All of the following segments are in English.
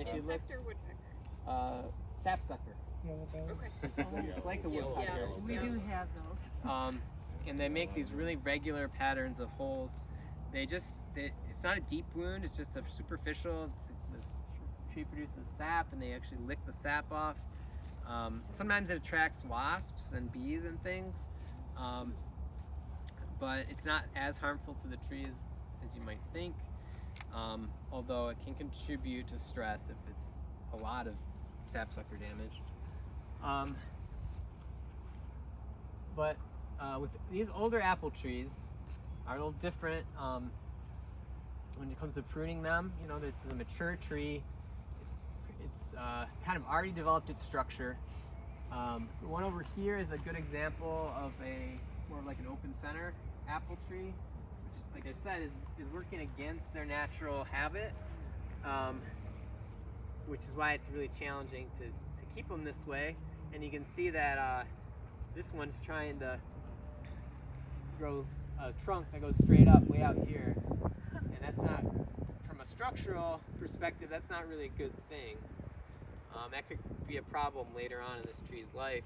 if you look, Insect or woodpecker? sapsucker. Okay. It's like a woodpecker. Yeah. We do have those. And they make these really regular patterns of holes. It's not a deep wound, it's just a superficial. This tree produces sap and they actually lick the sap off. Sometimes it attracts wasps and bees and things, but it's not as harmful to the tree as you might think, although it can contribute to stress if it's a lot of sapsucker damage. But with these older apple trees are a little different when it comes to pruning them. You know, this is a mature tree. It's kind of already developed its structure. The one over here is a good example of more like an open center apple tree, which, like I said, is working against their natural habit, which is why it's really challenging to keep them this way. And you can see that this one's trying to grow a trunk that goes straight up way out here, and that's not, from a structural perspective, that's not really a good thing. That could be a problem later on in this tree's life.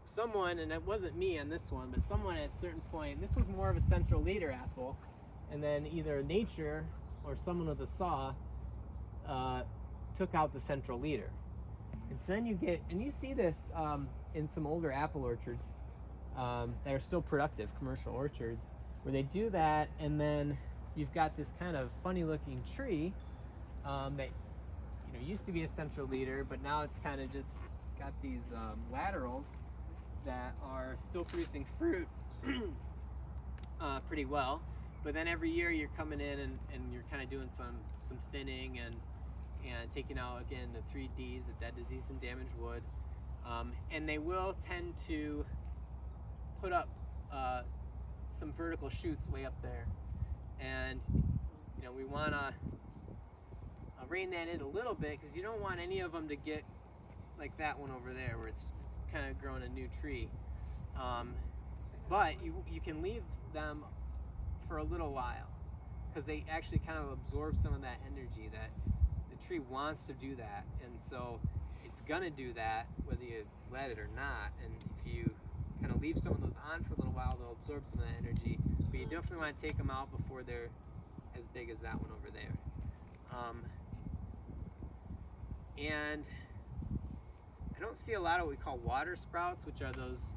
Someone, and it wasn't me on this one, but someone at a certain point, this was more of a central leader apple, and then either nature or someone with a saw took out the central leader. And so then you see this in some older apple orchards that are still productive, commercial orchards, where they do that, and then you've got this kind of funny looking tree that used to be a central leader, but now it's kind of just got these laterals that are still producing fruit pretty well. But then every year you're coming in and you're kind of doing some thinning and taking out, again, the 3Ds, the dead, diseased, and damaged wood. And they will tend to put up some vertical shoots way up there. And we want to rein that in a little bit, because you don't want any of them to get like that one over there where it's kind of growing a new tree. But you can leave them for a little while, because they actually kind of absorb some of that energy. That the tree wants to do that, and so it's gonna do that whether you let it or not. And if you kind of leave some of those on for a little while, they'll absorb some of that energy. But you definitely want to take them out before they're as big as that one over there. And I don't see a lot of what we call water sprouts, which are those,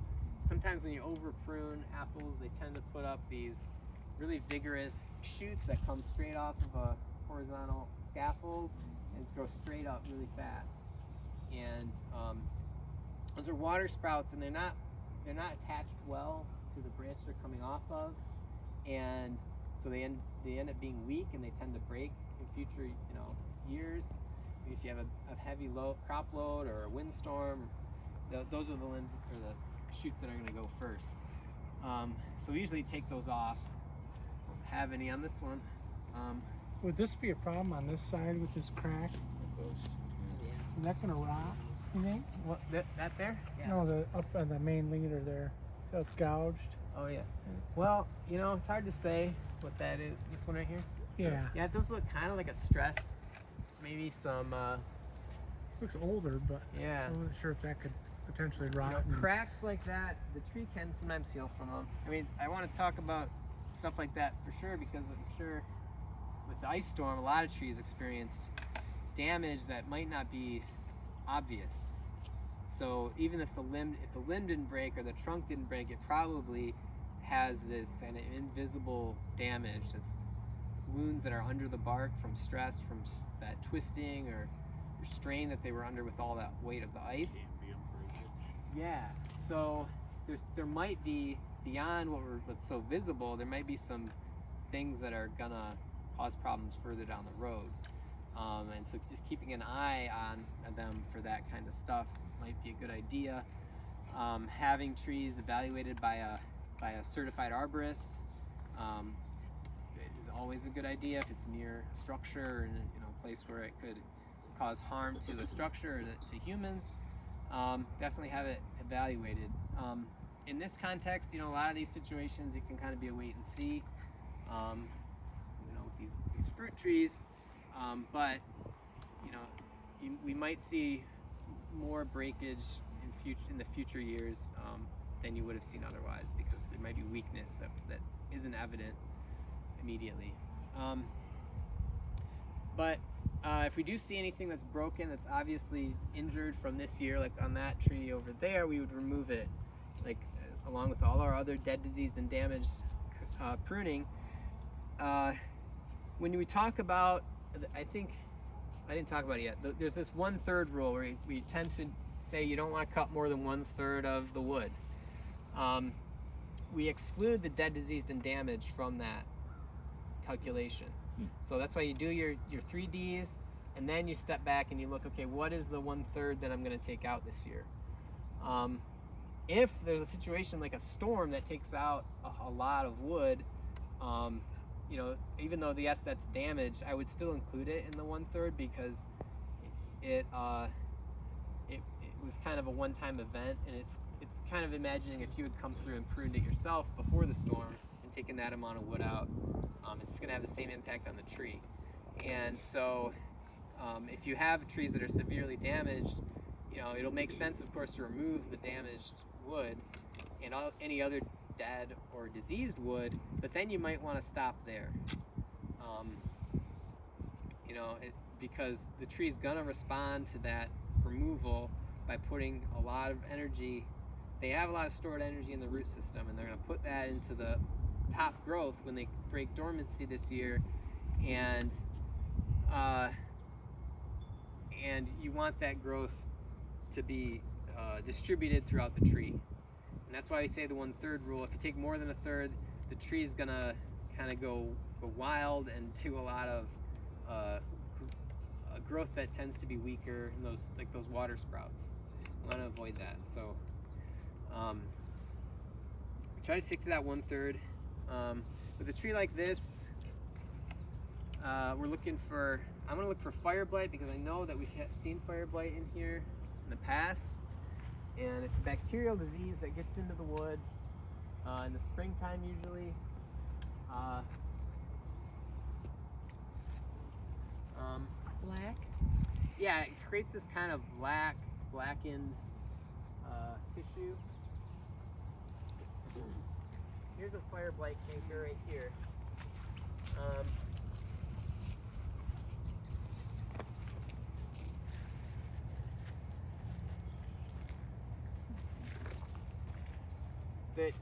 sometimes when you over prune apples, they tend to put up these really vigorous shoots that come straight off of a horizontal scaffold and grow straight up really fast. And those are water sprouts, and they're not attached well to the branch they're coming off of, and so they end up being weak, and they tend to break in future years. If you have a heavy crop load or a windstorm, those are the limbs or the shoots that are going to go first. So we usually take those off. Don't have any on this one. Would this be a problem on this side with this crack? Is that going to rot, you think? What, that there? Yes. No, the up on the main leader there. So it's gouged. Oh yeah. Well, it's hard to say what that is. This one right here? Yeah. Yeah, it does look kind of like a stress. Maybe some looks older, but yeah. I wasn't sure if that could potentially rot. Cracks like that, the tree can sometimes heal from them. I mean, I want to talk about stuff like that for sure, because I'm sure with the ice storm, a lot of trees experienced damage that might not be obvious. So even if the limb didn't break or the trunk didn't break, it probably has this kind of invisible damage. That's wounds that are under the bark from stress, from that twisting or strain that they were under with all that weight of the ice. Yeah, so there might be, beyond what's so visible, there might be some things that are gonna cause problems further down the road. And so just keeping an eye on them for that kind of stuff might be a good idea. Having trees evaluated by a certified arborist is always a good idea if it's near a structure or in a place where it could cause harm to the structure or to humans. Definitely have it evaluated. In this context, a lot of these situations, it can kind of be a wait and see. With these fruit trees, But you know, we might see more breakage in the future years than you would have seen otherwise, because there might be weakness that isn't evident immediately. But if we do see anything that's broken, that's obviously injured from this year, like on that tree over there, we would remove it, like along with all our other dead, diseased, and damaged pruning. When we talk about, I think, I didn't talk about it yet, there's this 1/3 rule where we tend to say you don't want to cut more than 1/3 of the wood. We exclude the dead, diseased, and damaged from that calculation. So that's why you do your 3Ds, and then you step back and you look, okay, what is the 1/3 that I'm going to take out this year? If there's a situation like a storm that takes out a lot of wood, you know, even though that's damaged, I would still include it in the 1/3, because it was kind of a one-time event, and it's kind of imagining if you had come through and pruned it yourself before the storm and taken that amount of wood out, it's going to have the same impact on the tree. And so if you have trees that are severely damaged, you know, it'll make sense, of course, to remove the damaged wood and any other dead or diseased wood, but then you might want to stop there. You know, because the tree's going to respond to that removal by putting a lot of energy. They have a lot of stored energy in the root system, and they're going to put that into the top growth when they break dormancy this year, and you want that growth to be distributed throughout the tree. And that's why we say the 1/3 rule. If you take more than 1/3, the tree is gonna kind of go wild and to a lot of a growth that tends to be weaker, and those water sprouts. We want to avoid that. So try to stick to that 1/3. With a tree like this, I'm gonna look for fire blight, because I know that we've seen fire blight in here in the past, and it's a bacterial disease that gets into the wood in the springtime usually. Black? Yeah, it creates this kind of blackened tissue. Here's a fire blight canker right here.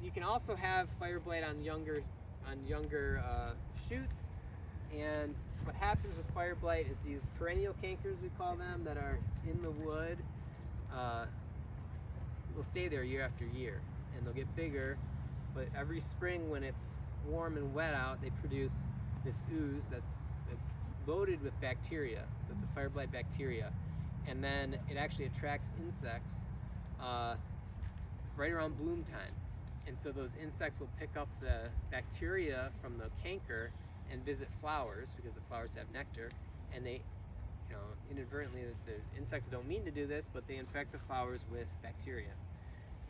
You can also have fire blight on younger shoots, and what happens with fire blight is these perennial cankers, we call them, that are in the wood, will stay there year after year, and they'll get bigger, but every spring when it's warm and wet out, they produce this ooze that's loaded with bacteria, with the fire blight bacteria, and then it actually attracts insects right around bloom time. And so those insects will pick up the bacteria from the canker and visit flowers, because the flowers have nectar, and they, you know, inadvertently, the insects don't mean to do this, but they infect the flowers with bacteria.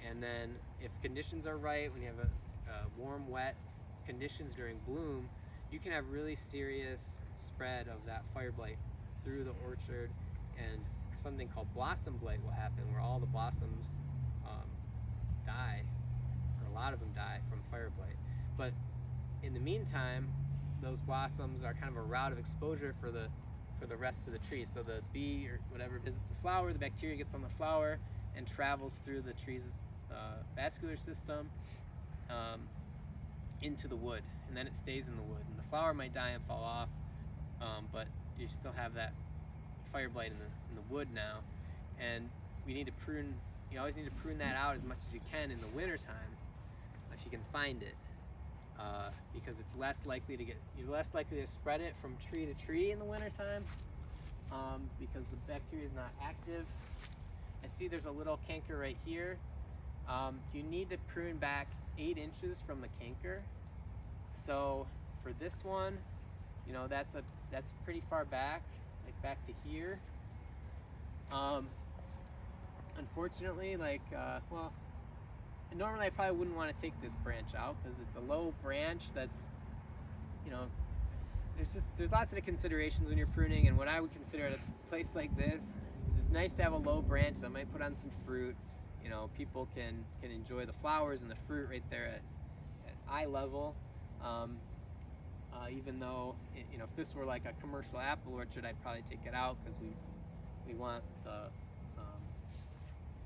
And then if conditions are right, when you have a warm, wet conditions during bloom, you can have really serious spread of that fire blight through the orchard, and something called blossom blight will happen, where all the blossoms die, or a lot of them die from fire blight. But in the meantime, those blossoms are kind of a route of exposure for the rest of the tree. So the bee or whatever visits the flower, the bacteria gets on the flower and travels through the tree's vascular system into the wood, and then it stays in the wood. And the flower might die and fall off, but you still have that fire blight in the wood now, and we need to prune. You always need to prune that out as much as you can in the winter time, if you can find it, because it's you're less likely to spread it from tree to tree in the winter time, because the bacteria is not active. I see there's a little canker right here. You need to prune back 8 inches from the canker. So for this one, you know, that's pretty far back, like back to here. Unfortunately, well, normally I probably wouldn't want to take this branch out, because it's a low branch that's, you know, there's lots of considerations when you're pruning, and what I would consider at a place like this is it's nice to have a low branch that might put on some fruit. You know, people can enjoy the flowers and the fruit right there at eye level. Even though you know, if this were like a commercial apple orchard, I'd probably take it out because we want the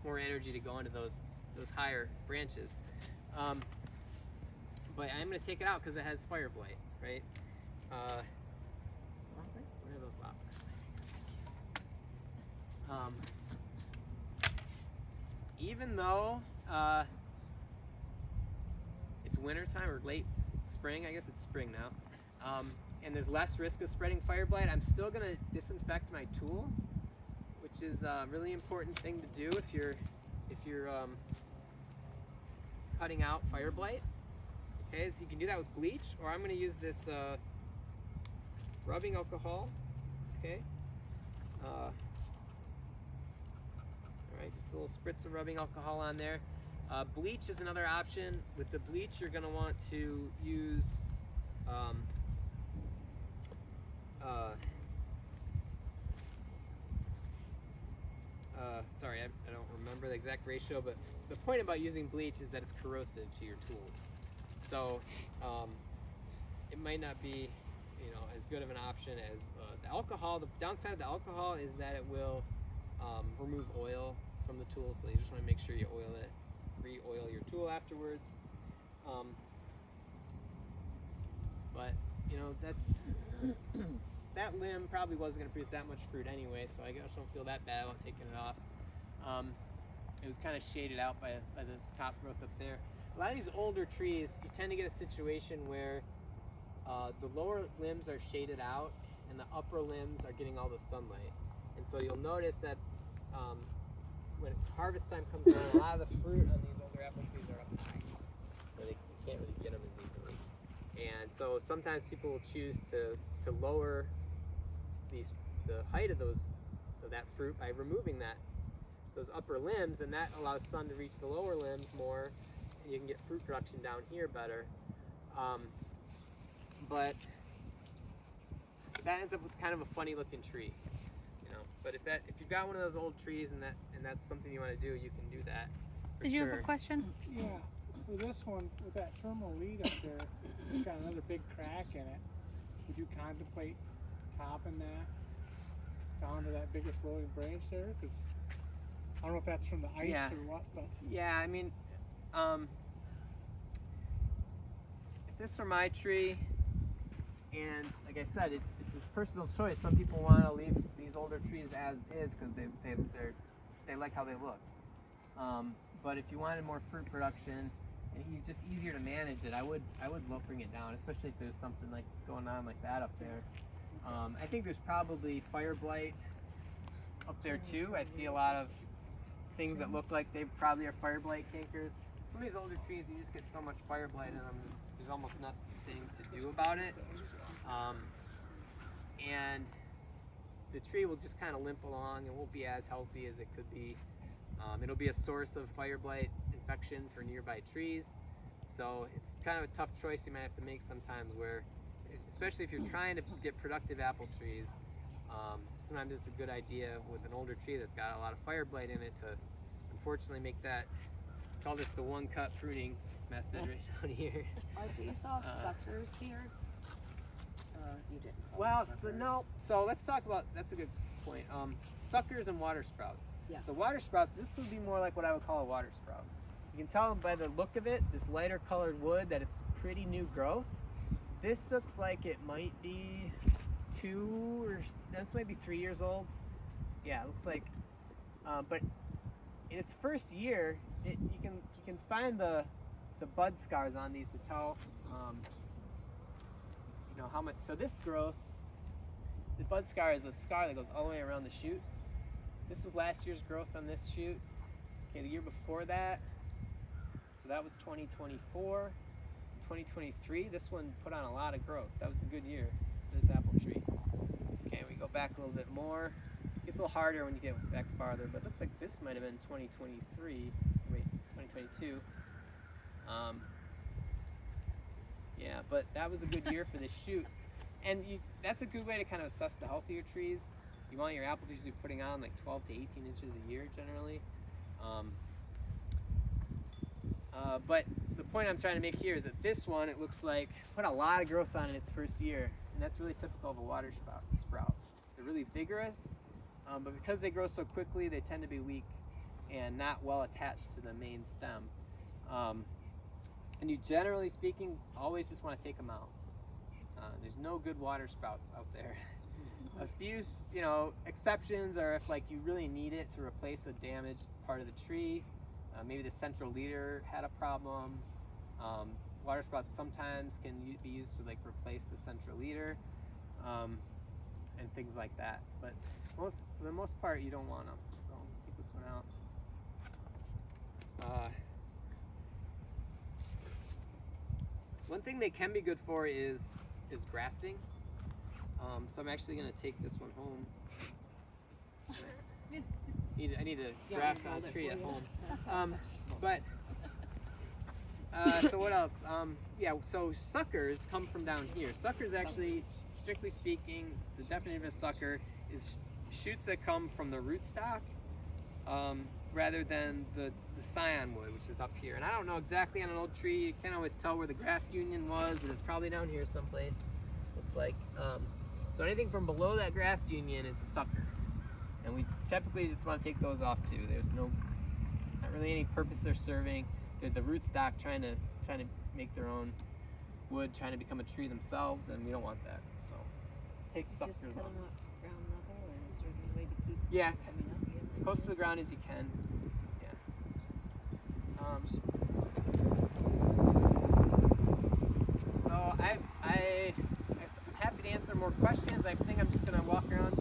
more energy to go into those higher branches. But I'm going to take it out because it has fire blight, right? Where are those loppers? Even though it's winter time or late spring, I guess it's spring now, and there's less risk of spreading fire blight, I'm still going to disinfect my tool, which is a really important thing to do if you're cutting out fire blight. Okay, so you can do that with bleach, or I'm going to use this rubbing alcohol. Okay. All right, just a little spritz of rubbing alcohol on there. Bleach is another option. With the bleach, you're going to want to use sorry, I don't remember the exact ratio, but the point about using bleach is that it's corrosive to your tools. So it might not be, you know, as good of an option as the alcohol. The downside of the alcohol is that it will remove oil from the tool, so you just want to make sure you oil it, re-oil your tool afterwards. But you know, that limb probably wasn't going to produce that much fruit anyway, so I guess I don't feel that bad about taking it off. It was kind of shaded out by the top growth up there. A lot of these older trees, you tend to get a situation where the lower limbs are shaded out and the upper limbs are getting all the sunlight. And so you'll notice that when harvest time comes around, a lot of the fruit on these older apple trees are up high, where you can't really get them as easily. And so sometimes people will choose to lower the height of that fruit by removing those upper limbs, and that allows sun to reach the lower limbs more, and you can get fruit production down here better. But that ends up with kind of a funny looking tree, you know. But if you've got one of those old trees and that's something you want to do, you can do that. Did you have a question? Yeah, for this one, with that terminal lead up there, it's got another big crack in it. Would you contemplate topping that down to that biggest loading branch there? Because I don't know if that's from the ice or what, but yeah, I mean, if this were my tree, and like I said, it's a personal choice. Some people want to leave these older trees as is because they like how they look. But if you wanted more fruit production, and he's just easier to manage it, I would bring it down, especially if there's something like going on like that up there. I think there's probably fire blight up there too. I see a lot of things that look like they probably are fire blight cankers. Some of these older trees, you just get so much fire blight in them, there's almost nothing to do about it. And the tree will just kind of limp along and won't be as healthy as it could be. It'll be a source of fire blight infection for nearby trees. So it's kind of a tough choice you might have to make sometimes, where, especially if you're trying to get productive apple trees, sometimes it's a good idea with an older tree that's got a lot of fire blight in it to unfortunately make that, call this the one cut pruning method right down here. Are these all suckers here? You didn't. Well, so let's talk about, that's a good point. Suckers and water sprouts. Yeah. So water sprouts, this would be more like what I would call a water sprout. You can tell by the look of it, this lighter colored wood, that it's pretty new growth. This looks like it might be 2 or this might be 3 years old. Yeah, it looks like, but in its first year, you can find the bud scars on these to tell, you know, how much. So this growth, the bud scar is a scar that goes all the way around the shoot. This was last year's growth on this shoot. Okay, the year before that, so that was 2024. 2023, this one put on a lot of growth. That was a good year for this apple tree. Okay, we go back a little bit more. It gets a little harder when you get back farther, but it looks like this might have been 2023. Wait, 2022. Yeah, but that was a good year for this shoot. And that's a good way to kind of assess the health of your trees. You want your apple trees to be putting on like 12 to 18 inches a year generally. But the point I'm trying to make here is that this one, it looks like, put a lot of growth on in its first year. And that's really typical of a water sprout. They're really vigorous, but because they grow so quickly, they tend to be weak and not well attached to the main stem. And you, generally speaking, always just want to take them out. There's no good water sprouts out there. A few, exceptions are if like you really need it to replace a damaged part of the tree. Maybe the central leader had a problem. Water sprouts sometimes can be used to like replace the central leader, and things like that. But for the most part, you don't want them. So take this one out. One thing they can be good for is grafting. So I'm actually going to take this one home. I need to graft on a tree at home. So what else? So suckers come from down here. Suckers actually, strictly speaking, the definition of a sucker is shoots that come from the rootstock rather than the scion wood, which is up here. And I don't know exactly on an old tree. You can't always tell where the graft union was, but it's probably down here someplace. Looks like. So anything from below that graft union is a sucker. And we typically just want to take those off too. There's not really any purpose they're serving. They're the rootstock trying to make their own wood, trying to become a tree themselves, and we don't want that. So take suckers Just cut off. them up ground level, or is there any way to keep Yeah, coming up here? as close to the ground as you can. Yeah. So I'm happy to answer more questions. I think I'm just gonna walk around